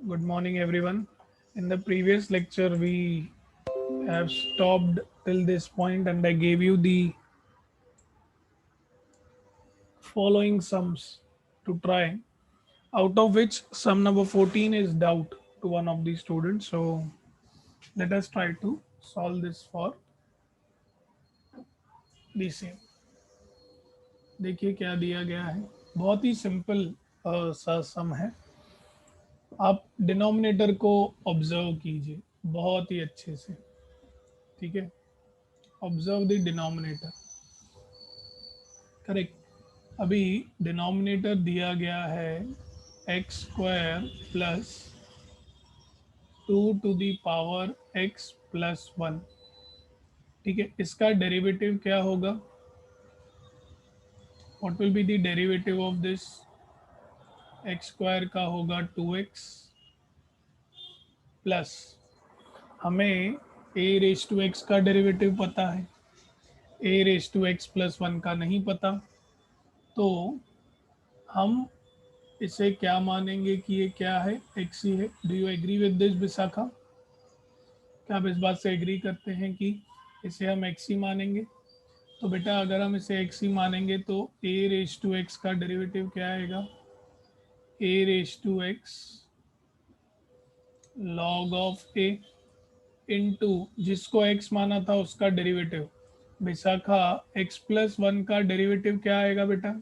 Good morning, everyone. In the previous lecture, we have stopped till this point, and I gave you the following sums to try, out of which sum number 14 is doubt to one of the students. So, let us try to solve this for the same. देखिए क्या दिया गया है, बहुत ही simple सा सम है. आप denominator को ऑब्जर्व कीजिए बहुत ही अच्छे से. ठीक है, ऑब्जर्व द डिनोमिनेटर. करेक्ट. अभी डिनोमिनेटर दिया गया है x square plus 2 to the power x plus 1. ठीक है, इसका डेरिवेटिव क्या होगा? What will be the derivative of this? X square का होगा 2x प्लस, हमें ए रेस टू एक्स का डेरिवेटिव पता है, ए रेस टू एक्स प्लस 1 का नहीं पता. तो हम इसे क्या मानेंगे कि ये क्या है? एक्स ही है. Do you agree with this Vishakha? क्या आप इस बात से एग्री करते हैं कि इसे हम एक्स ही मानेंगे? तो बेटा अगर हम इसे एक्स ही मानेंगे तो ए रेस टू एक्स का डेरिवेटिव क्या आएगा? A raise to x log of a into जिसको एक्स माना था उसका डेरिवेटिव. विशाखा, एक्स प्लस 1 का डेरिवेटिव क्या आएगा बेटा?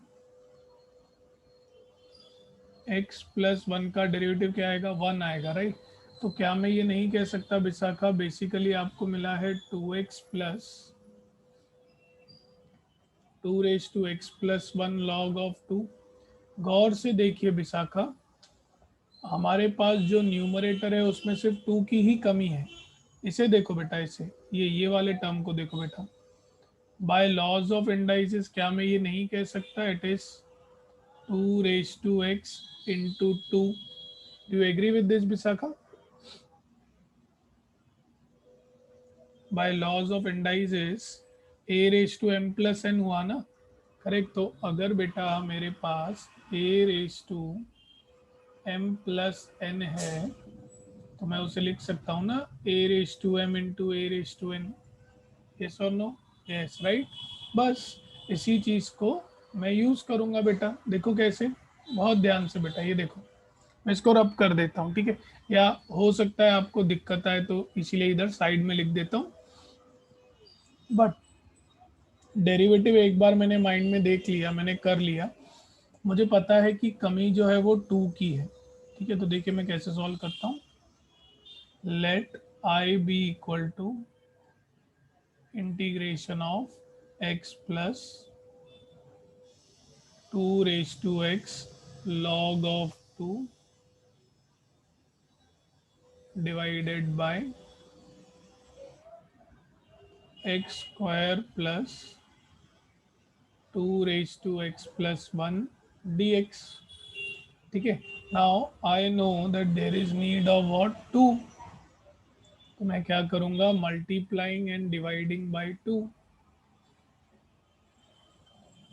एक्स प्लस 1 का डेरिवेटिव क्या आएगा? 1 आएगा, राइट. तो क्या मैं ये नहीं कह सकता विशाखा, बेसिकली आपको मिला है 2x plus 2 raise to x plus 1 log of 2. गौर से देखिए विशाखा, हमारे पास जो न्यूमरेटर है उसमें सिर्फ 2 की ही कमी है. इसे देखो बेटा, इसे ये वाले टर्म को देखो बेटा. बाय लॉज ऑफ इंडाइसिस क्या मैं ये नहीं कह सकता it is 2 raise to x into 2? Do you agree with this Vishakha? By laws of indices a raise to m plus n हुआ ना? करेक्ट. तो अगर बेटा मेरे पास a raise to m plus n है तो मैं उसे लिख सकता हूँ ना, a raise to m into a raise to n. Yes और नो? Yes, right. बस इसी चीज़ को मैं यूज़ करूँगा बेटा. देखो कैसे, बहुत ध्यान से बेटा, ये देखो. मैं इसको रब कर देता हूँ, ठीक है? या हो सकता है आपको दिक्कत आए तो इसीलिए इधर साइड में लिख देता हूँ. बट डेरिवेटिव एक बार मैंने माइंड में देख लिया, मैंने कर लिया, मुझे पता है कि कमी जो है वो 2 की है. ठीक है, तो देखिए मैं कैसे सॉल्व करता हूँ. Let I be equal to integration of x plus 2 raise to x log of 2 divided by x square plus 2 raised to x plus 1 dx. ठीक है. Now I know that there is need of what? 2. तो मैं क्या करूँगा? Multiplying and dividing by 2.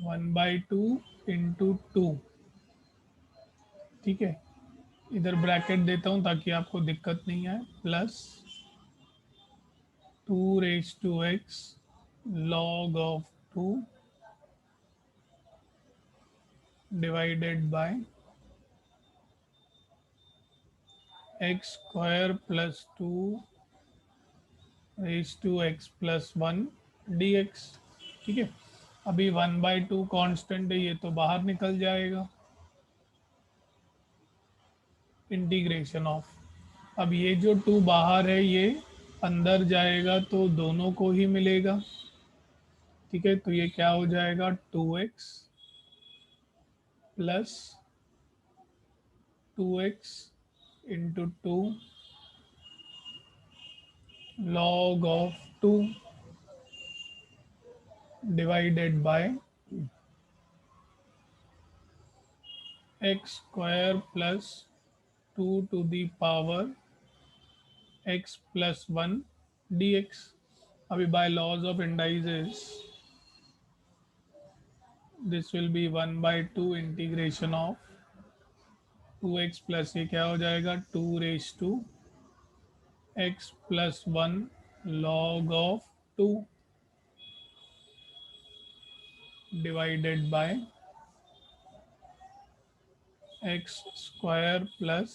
1/2 into 2. ठीक है, इधर bracket देता हूँ ताकि आपको दिक्कत नहीं आए. Plus 2 raise to x log of 2 divided by x square plus 2 raised to x plus 1 dx. ठीक है, अभी 1/2 कांस्टेंट है, ये तो बाहर निकल जाएगा. इंटीग्रेशन ऑफ, अब ये जो 2 बाहर है ये अंदर जाएगा तो दोनों को ही मिलेगा. ठीक है, तो ये क्या हो जाएगा? 2x plus 2x into 2 log of 2 divided by x square plus 2 to the power x plus 1 dx. अभी by laws of indices this will be 1/2 integration of 2x plus ये क्या हो जाएगा 2 raise to x plus 1 log of 2 divided by x square plus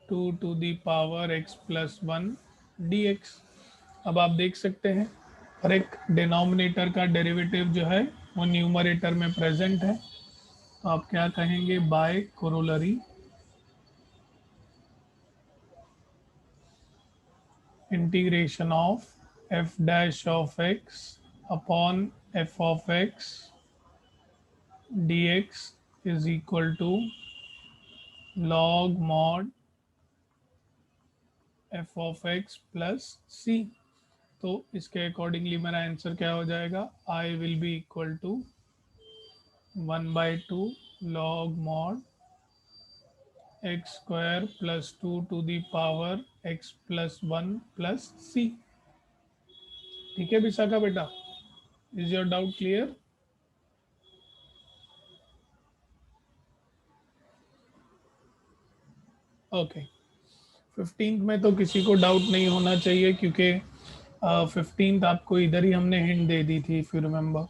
2 to the power x plus 1 dx। अब आप देख सकते हैं हर एक डिनोमिनेटर का डेरिवेटिव जो है वो न्यूमरेटर में प्रेजेंट है, तो आप क्या कहेंगे by corollary integration of f dash of x upon f of x dx is equal to log mod f of x plus c। तो इसके अकॉर्डिंगली मेरा आंसर क्या हो जाएगा I will be equal to 1/2 log mod x square plus 2 to the power x plus 1 plus c। ठीक है विशाखा बेटा, is your doubt clear? Okay, 15th में तो किसी को डाउट नहीं होना चाहिए क्योंकि 15th आपको इधर ही हमने हिंट दे दी थी if you remember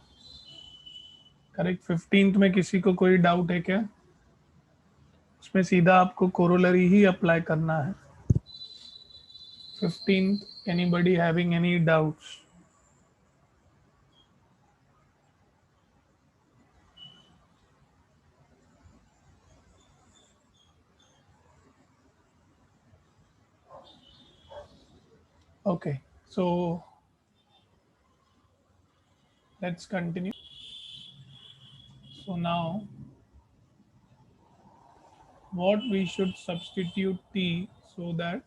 correct. 15th में किसी को कोई डाउट है क्या? उसमें सीधा आपको कोरोलरी ही अप्लाई करना है। 15th, anybody having any doubts? Okay, so let's continue. So now what we should substitute t so that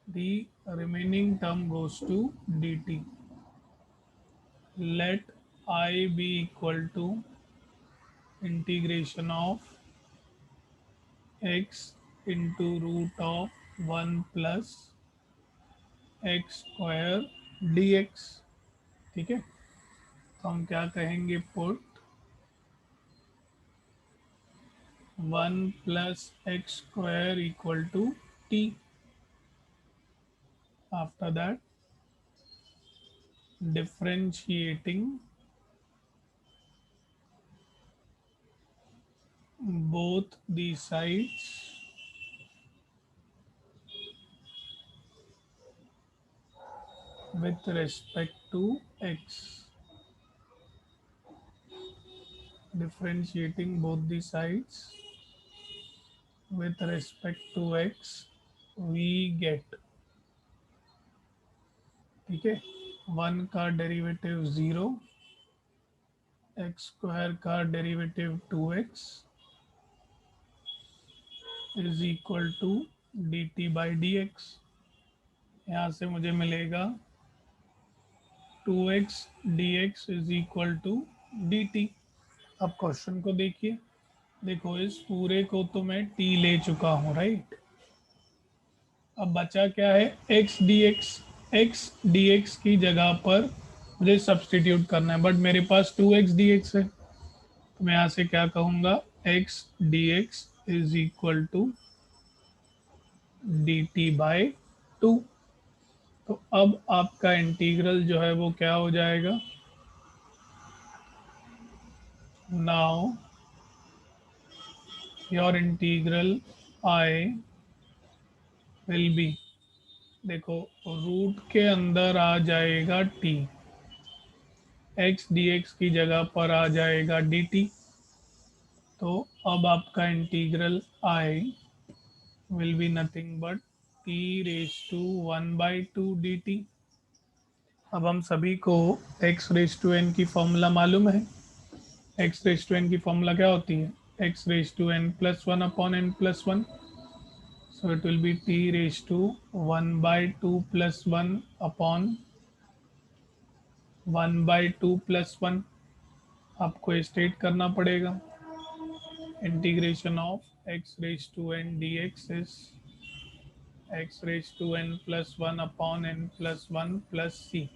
the remaining term goes to dt. Let I be equal to integration of x into root of 1 plus x square dx। ठीक है, तो हम क्या कहेंगे put 1 plus x square equal to t। After that differentiating both the sides with respect to x, differentiating both the sides with respect to x we get, ठीक है, 1 का derivative 0, x square का derivative 2x is equal to d t by d x. यहाँ से मुझे मिलेगा 2x dx is equal to d t. अब question को देखिए, देखो इस पूरे को तो मैं t ले चुका हूँ राइट। अब बचा क्या है x dx, x dx की जगह पर मुझे सब्सटीट्यूट करना है, बट मेरे पास 2x dx है, तो मैं यहाँ से क्या कहूँगा x dx is equal to d t by 2। तो अब आपका इंटीग्रल जो है वो क्या हो जाएगा, now your integral I will B, देखो रूट के अंदर आ जाएगा t, x dx की जगह पर आ जाएगा dt। तो अब आपका integral i will be nothing but t raise to 1/2 dt। अब हम सभी को x रेज टू n की फॉर्मूला मालूम है। x रेज टू n की फॉर्मूला क्या होती है, x raise to n plus 1 upon n plus 1। So it will be t raised to 1/2 plus 1 upon 1/2 plus 1। आपको स्टेट करना पड़ेगा integration of x raised to n dx is x raised to n plus 1 upon n plus 1 plus c।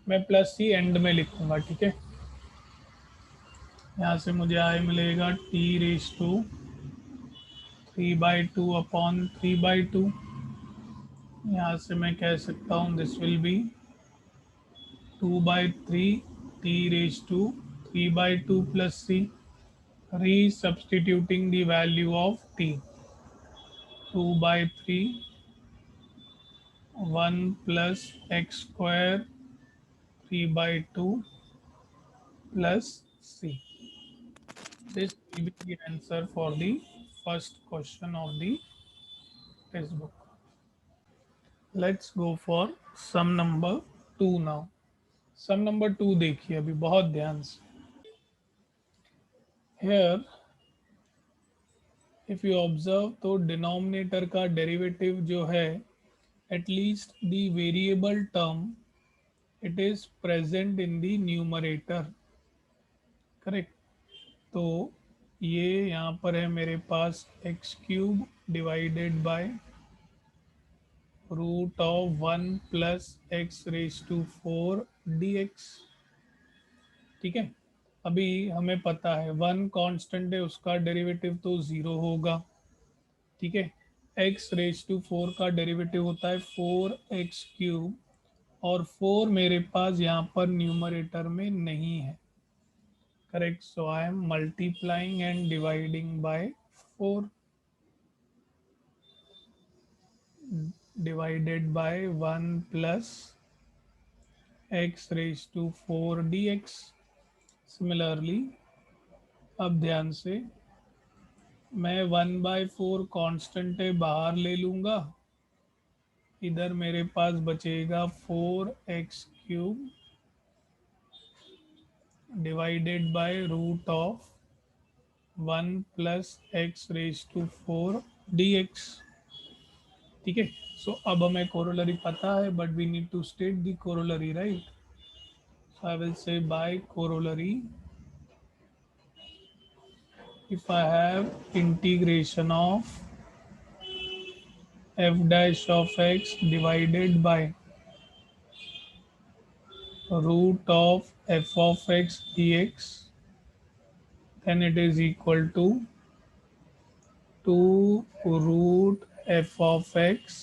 मैं plus C and में लिखूंगा, ठीक है। यहाँ से मुझे आई मिलेगा t रेज टू 3/2 यहाँ से मैं कह सकता हूँ this will be 2/3 t raised to 3/2 plus c, resubstituting the value of t. 2/3 1 plus x square 3/2 plus c. This will be the answer for the first question of the textbook. Let's go for sum number 2 now. Sum number 2 देखिए अभी बहुत ध्यान से. Here if you observe तो denominator का derivative जो है at least the variable term it is present in the numerator, correct. तो ये यहाँ पर है मेरे पास x cube divided by root of 1 + x⁴ dx, ठीक है. अभी हमें पता है वन कांस्टेंट है, उसका डेरिवेटिव तो ज़ीरो होगा, ठीक है. x⁴ का डेरिवेटिव होता है 4x³ और 4 मेरे पास यहाँ पर न्यूमरेटर में नहीं है, correct. So I am multiplying and dividing by 4 divided by 1 plus x⁴ dx. Similarly, अब ध्यान से मैं 1/4 कांस्टेंट है बाहर ले लूँगा, इधर मेरे पास बचेगा 4x³ divided by root of 1 + x⁴ dx, ठीक है. सो अब हमें कोरोलरी पता है but we need to state the corollary, right. So I will say by corollary if I have integration of f dash of x divided by root of f of x dx, then it is equal to 2 root f of x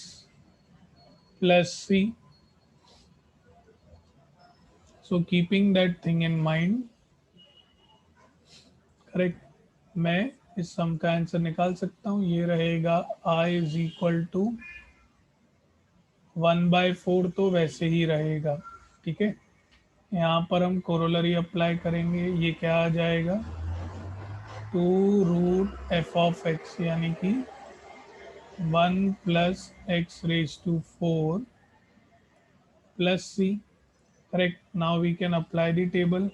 plus c. So keeping that thing in mind, correct, मैं इस सम का answer निकाल सकता हूँ. ये रहेगा I is equal to 1/4 तो वैसे ही रहेगा, ठीक है. यहाँ पर हम कोरोलरी अप्लाई करेंगे, ये क्या आ जाएगा 2 रूट एफ ऑफ एक्स यानी कि 1 + x⁴ plus c, correct. Now we can apply the table.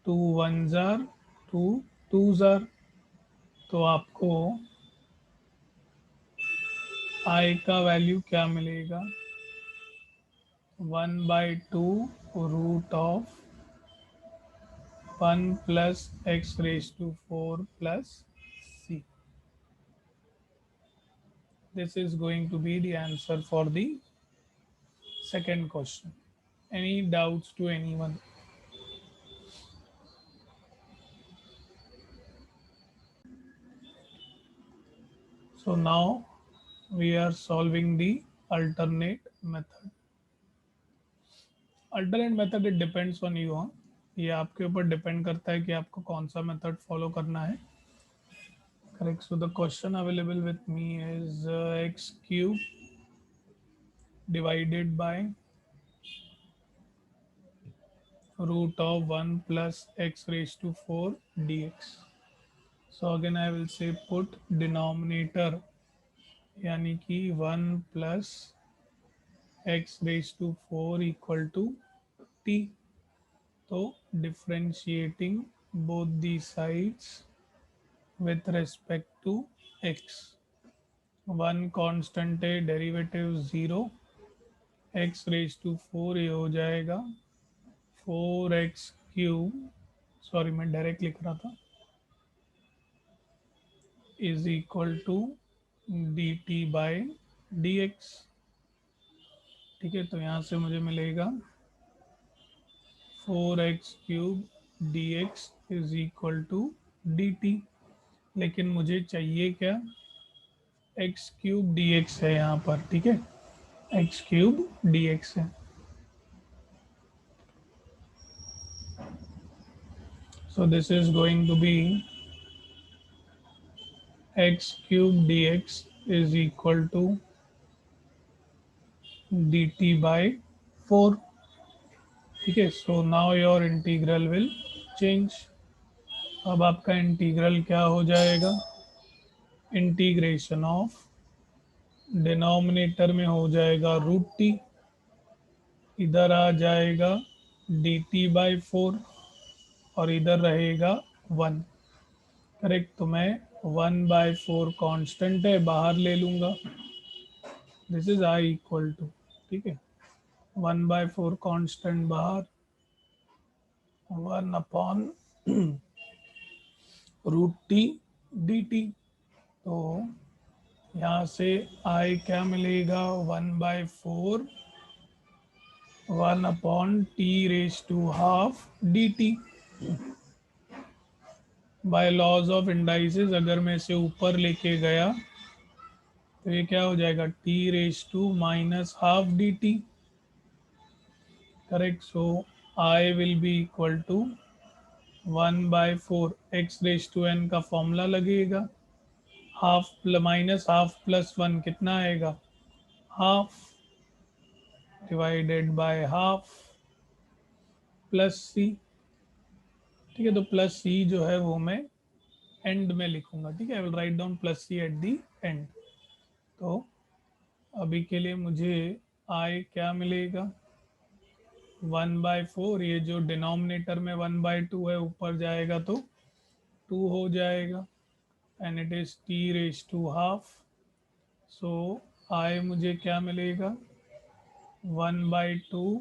2 1s are 2 2s are, तो आपको i का वैल्यू क्या मिलेगा 1/2 root of 1 + x⁴ plus c. This is going to be the answer for the second question. Any doubts to anyone? So now we are solving the alternate method. Alternate method it depends on you, हाँ. ये आपके ऊपर depend करता है कि आपको कौन सा मेथड फॉलो करना है, correct. So the question available with me is x³ divided by root of 1 + x⁴ dx. So again I will say put denominator यानी कि 1 + x⁴ equal to t. तो differentiating both the sides with respect to x. 1 constant है, derivative 0, x⁴ ये हो जाएगा 4x³, sorry मैं direct लिख रहा था, इज इक्वल टू dt/dx, ठीक है. तो यहाँ से मुझे मिलेगा 4x³ dx is equal to dt. लेकिन मुझे चाहिए क्या, एक्स क्यूब डी एक्स है यहाँ पर, ठीक है, एक्स क्यूब डी एक्स है. So this is going to be x cube dx is equal to dt by 4. ठीक है. So now your integral will change. अब आपका इंटीग्रल क्या हो जाएगा, इंटीग्रेशन ऑफ डिनोमिनेटर में हो जाएगा रूट टी, इधर आ जाएगा डी टी बाई 4 और इधर रहेगा 1. करेक्ट. तो मैं 1/4 कांस्टेंट है बाहर ले लूँगा. This is I equal to, ठीक है, 1/4 कांस्टेंट बाहर, 1 रूट टी डी टी. तो यहाँ से आई क्या मिलेगा, 1/4 1/t⁻² d t. By laws of indices अगर मैं इसे ऊपर लेके गया तो ये क्या हो जाएगा, t⁻² d t. Correct. So I will be equal to 1/4 x⁻n का फॉर्मूला लगेगा, हाफ माइनस हाफ प्लस 1 कितना आएगा, half, divided by half plus c. ठीक है. तो प्लस सी जो है वो मैं एंड में लिखूंगा. ठीक है, I will write down plus c at the end. तो अभी के लिए मुझे आई क्या मिलेगा, 1/4, ये जो डिनोमिनेटर में 1/2 है ऊपर जाएगा तो 2 हो जाएगा, and it is t⁻². So I मुझे क्या मिलेगा, 1/2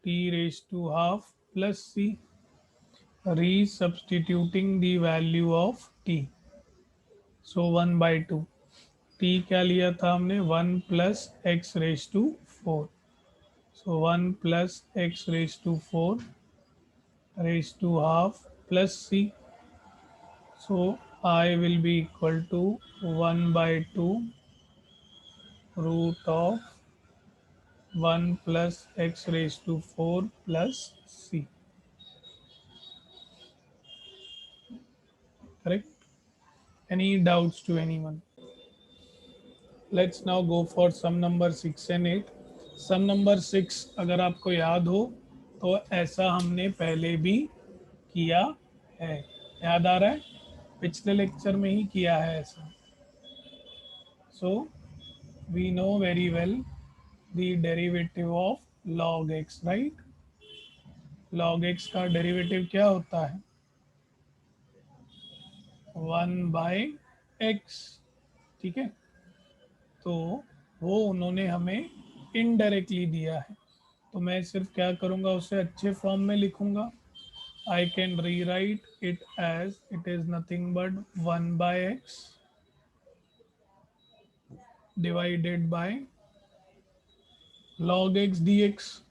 t⁻² plus c, resubstituting the value of t. So 1/2, t क्या लिया था हमने, 1 plus x⁻4. So 1 plus x⁻4 raised to half plus c. So I will be equal to 1/2 root of 1 plus x⁻4 plus c. Correct? Any doubts to anyone? Let's now go for sum number 6 and 8. Some number 6 अगर आपको याद हो तो ऐसा हमने पहले भी किया है, याद आ रहा है, पिछले लेक्चर में ही किया है ऐसा. So we know very well the derivative of log x, right. log x का डेरिवेटिव क्या होता है, 1/x. ठीक है. तो वो उन्होंने हमें इनडायरेक्टली दिया है, तो मैं सिर्फ क्या करूँगा, उसे अच्छे फॉर्म में लिखूँगा. I can rewrite it as it is nothing but 1/x divided by log x dx.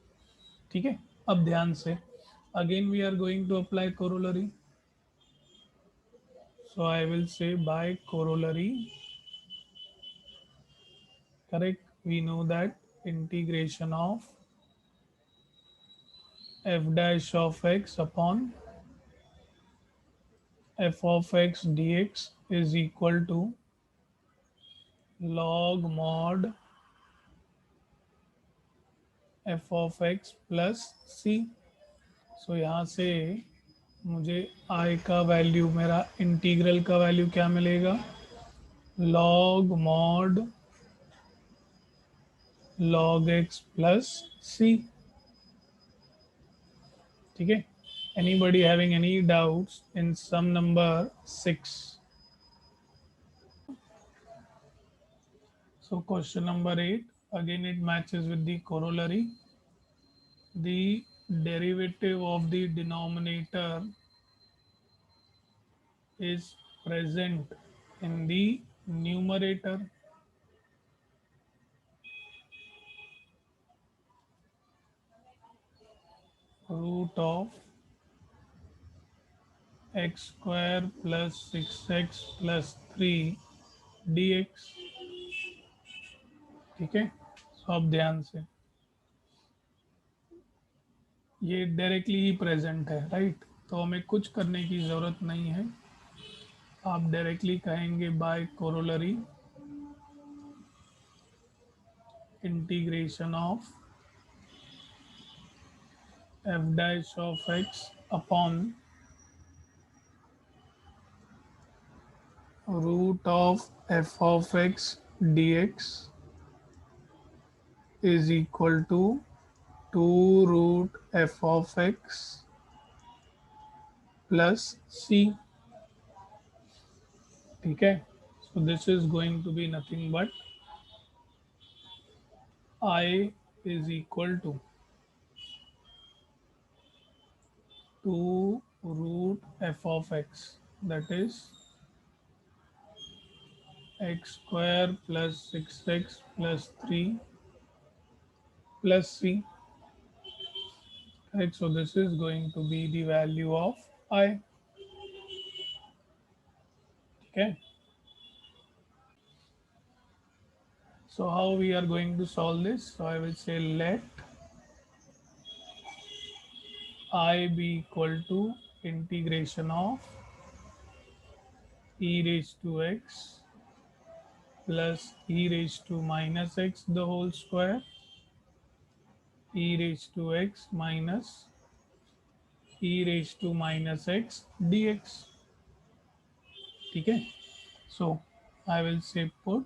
ठीक है. अब ध्यान से, again we are going to apply corollary. So I will say by corollary, correct, we know that integration of f dash of x upon f of x dx is equal to log mod f of x plus c. So यहाँ से मुझे I का value, मेरा integral का value क्या मिलेगा, log mod log x plus c. ठीक है. Anybody having any doubts in sum number 6? So question number 8, again it matches with the corollary. The derivative of the denominator is present in the numerator. Root of x square plus 6x plus 3 dx। ठीक है, तो अब ध्यान से, ये directly ही present है, right, तो हमें कुछ करने की ज़रूरत नहीं है। आप डायरेक्टली कहेंगे by corollary integration of f dash of x upon root of f of x dx is equal to 2 root f of x plus c। ठीक है, so this is going to be nothing but I is equal to 2 root f of x, that is x square plus 6x plus 3 plus c। Right, so this is going to be the value of I। Okay, so how we are going to solve this? So I will say let I be equal to integration of e raised to x plus e raised to minus x the whole square, e raised to x minus e raised to minus x dx। ठीक है, so I will say put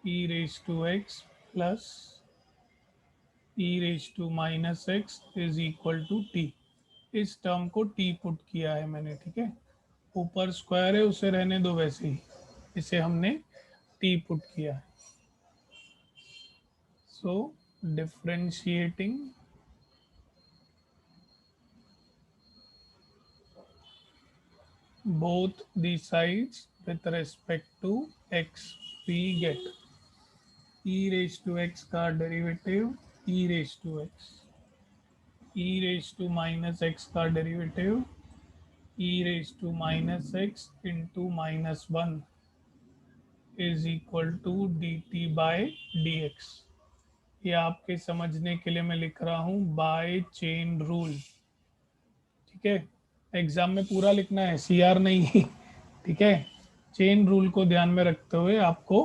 e raised to x plus e raised to minus x is equal to t। इस term को t put किया है मैंने, ठीक है, ऊपर स्क्वायर है उसे रहने दो वैसे ही, इसे हमने t पुट किया है। सो differentiating both the sides with respect to x, we get e raised to x का derivative e raised to x, e raised to minus x का derivative e raised to minus x into minus 1 is equal to dt by dx। ये आपके समझने के लिए मैं लिख रहा हूँ बाय चेन रूल। ठीक है, एग्जाम में पूरा लिखना है, सीआर नहीं। ठीक है, चेन रूल को ध्यान में रखते हुए आपको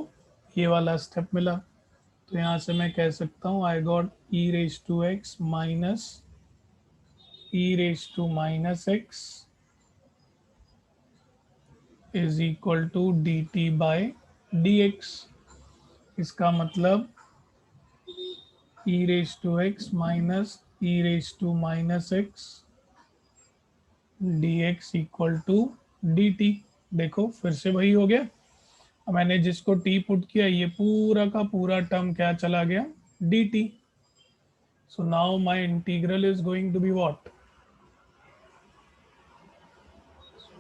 ये वाला स्टेप मिला। तो यहाँ से मैं कह सकता हूँ I got e raise to x minus e raise to minus x is equal to d t by d x. इसका मतलब e raise to x minus e raise to minus x d x equal to d t. देखो फिर से वही हो गया, मैंने जिसको टी पुट किया ये पूरा का पूरा टर्म क्या चला गया, d t. So now my integral is going to be what,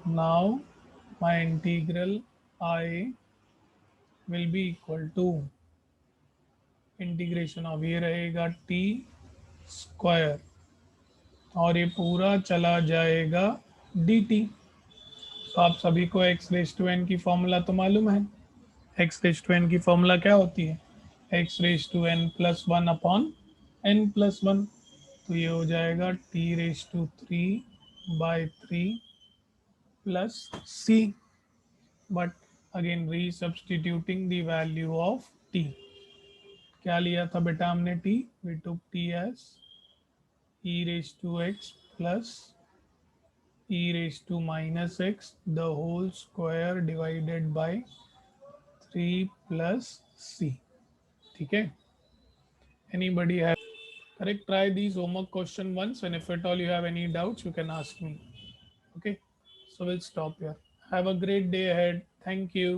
now my integral I will be equal to integration of, ये रहेगा टी स्क्वायर और ये पूरा चला जाएगा डी टी। तो आप सभी को एक्स रेज टू एन की फॉर्मूला तो मालूम है, एक्स रेज टू एन की फॉर्मूला क्या होती है, x raise to n plus one upon n plus one. तो ये हो जाएगा t raise to 3/3 plus c, but again resubstituting the value of t. क्या लिया था बेटा हमने t, we took t as e raise to x plus e raised to minus x the whole square divided by 3 plus c। ठीक है, anybody have, correct, try these homework question once and if at all you have any doubts you can ask me। Okay, so we'll stop here, have a great day ahead, thank you।